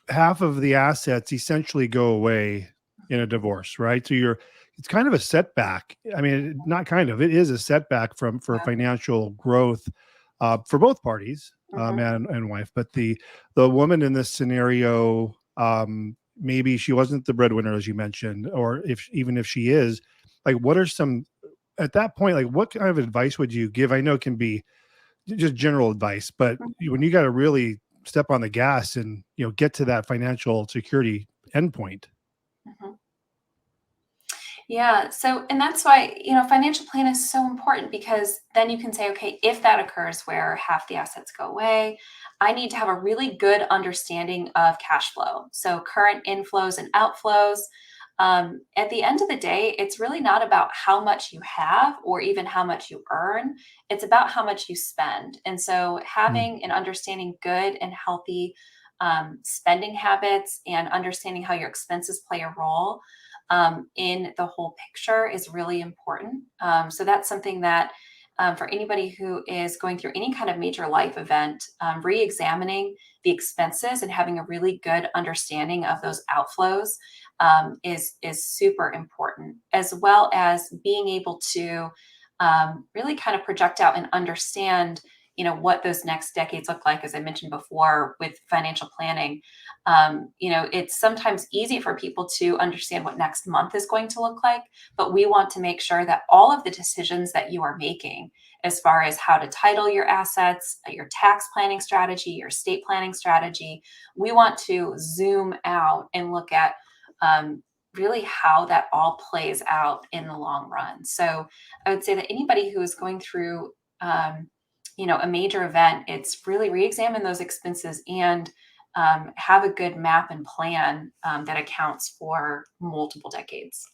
half of the assets essentially go away in a divorce, right? So it's kind of a setback. I mean, not kind of, it is a setback for Yeah. financial growth for both parties, Hmm. man and wife. But the woman in this scenario, maybe she wasn't the breadwinner, as you mentioned, or even if she is, like, what are some at that point, like, what kind of advice would you give? I know it can be just general advice, but when you got to really step on the gas and get to that financial security endpoint. Hmm. Yeah. So, and that's why, financial plan is so important because then you can say, okay, if that occurs where half the assets go away, I need to have a really good understanding of cash flow. So, current inflows and outflows. At the end of the day, it's really not about how much you have or even how much you earn. It's about how much you spend. And so, Mm. having and understanding good and healthy spending habits and understanding how your expenses play a role in the whole picture is really important. So that's something that for anybody who is going through any kind of major life event, re-examining the expenses and having a really good understanding of those outflows is super important, as well as being able to really kind of project out and understand what those next decades look like. As I mentioned before with financial planning, it's sometimes easy for people to understand what next month is going to look like, but we want to make sure that all of the decisions that you are making, as far as how to title your assets, your tax planning strategy, your estate planning strategy, we want to zoom out and look at really how that all plays out in the long run. So I would say that anybody who is going through a major event, it's really re-examine those expenses and have a good map and plan that accounts for multiple decades.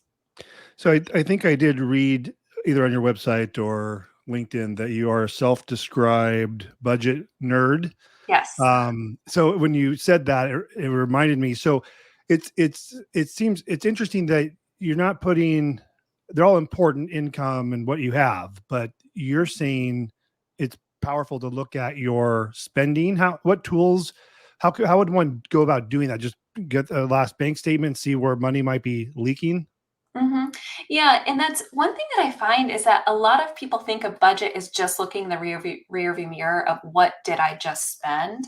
So I think I did read either on your website or LinkedIn that you are a self-described budget nerd. Yes. So when you said that, it reminded me. So it seems interesting that you're not putting, they're all important, income and what you have, but you're saying it's powerful to look at your spending. What tools, how would one go about doing that? Just get the last bank statement, see where money might be leaking. Hmm. Yeah, and that's one thing that I find is that a lot of people think a budget is just looking in the rear view mirror of what did I just spend.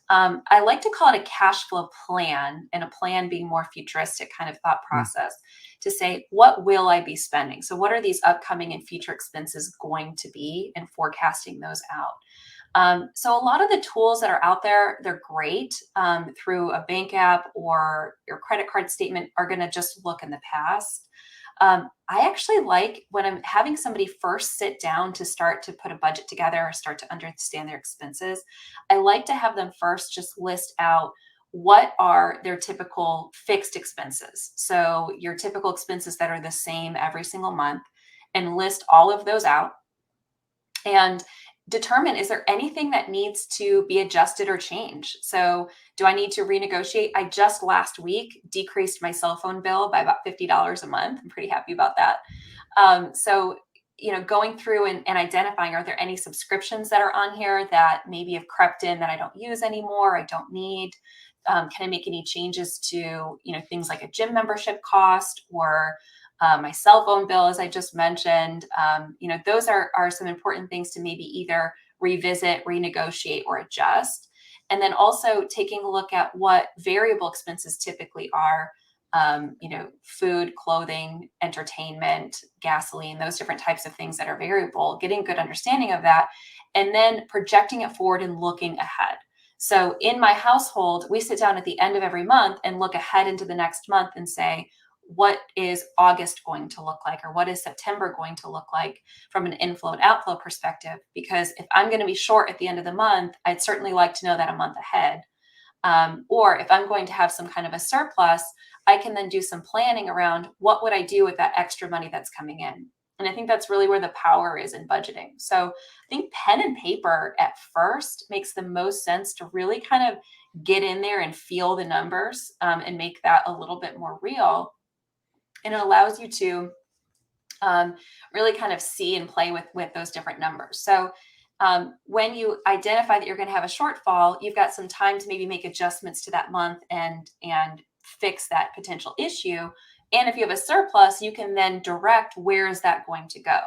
I like to call it a cash flow plan, and a plan being more futuristic kind of thought Mm. process to say, what will I be spending? So, what are these upcoming and future expenses going to be, and forecasting those out? So a lot of the tools that are out there, they're great through a bank app or your credit card statement are going to just look in the past. I actually like when I'm having somebody first sit down to start to put a budget together or start to understand their expenses. I like to have them first just list out what are their typical fixed expenses. So your typical expenses that are the same every single month, and list all of those out and determine, is there anything that needs to be adjusted or changed? So do I need to renegotiate? I just last week decreased my cell phone bill by about $50 a month. I'm pretty happy about that. So going through and identifying, are there any subscriptions that are on here that maybe have crept in that I don't use anymore, I don't need? Can I make any changes to things like a gym membership cost or my cell phone bill, as I just mentioned? Those are some important things to maybe either revisit, renegotiate, or adjust. And then also taking a look at what variable expenses typically are. Food, clothing, entertainment, gasoline, those different types of things that are variable, getting good understanding of that, and then projecting it forward and looking ahead. So in my household, we sit down at the end of every month and look ahead into the next month and say, what is August going to look like? Or what is September going to look like from an inflow and outflow perspective? Because if I'm going to be short at the end of the month, I'd certainly like to know that a month ahead. Or if I'm going to have some kind of a surplus, I can then do some planning around what would I do with that extra money that's coming in. And I think that's really where the power is in budgeting. So I think pen and paper at first makes the most sense to really kind of get in there and feel the numbers and make that a little bit more real. And it allows you to really kind of see and play with those different numbers. So When you identify that you're going to have a shortfall, you've got some time to maybe make adjustments to that month and fix that potential issue. And if you have a surplus, you can then direct where is that going to go.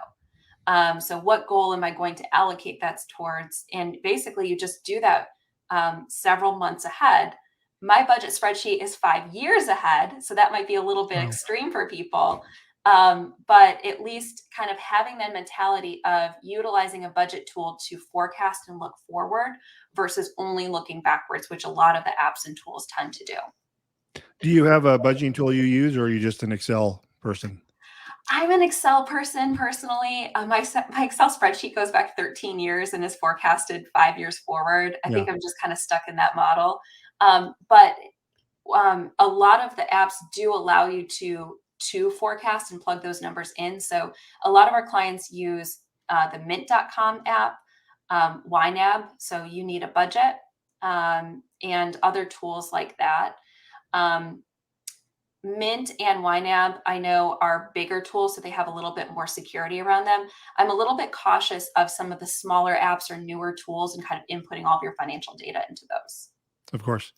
So what goal am I going to allocate that towards? And basically, you just do that several months ahead. My budget spreadsheet is 5 years ahead, so that might be a little bit Wow. extreme for people. But at least kind of having that mentality of utilizing a budget tool to forecast and look forward versus only looking backwards, which a lot of the apps and tools tend to do. Do you have a budgeting tool you use, or are you just an Excel person? I'm an Excel person personally. My Excel spreadsheet goes back 13 years and is forecasted 5 years forward. I Yeah, think I'm just kind of stuck in that model. But a lot of the apps do allow you to forecast and plug those numbers in. So a lot of our clients use the Mint.com app, YNAB. So you need a budget, and other tools like that. Um, Mint and YNAB, I know, are bigger tools, so they have a little bit more security around them. I'm a little bit cautious of some of the smaller apps or newer tools and kind of inputting all of your financial data into those. of course.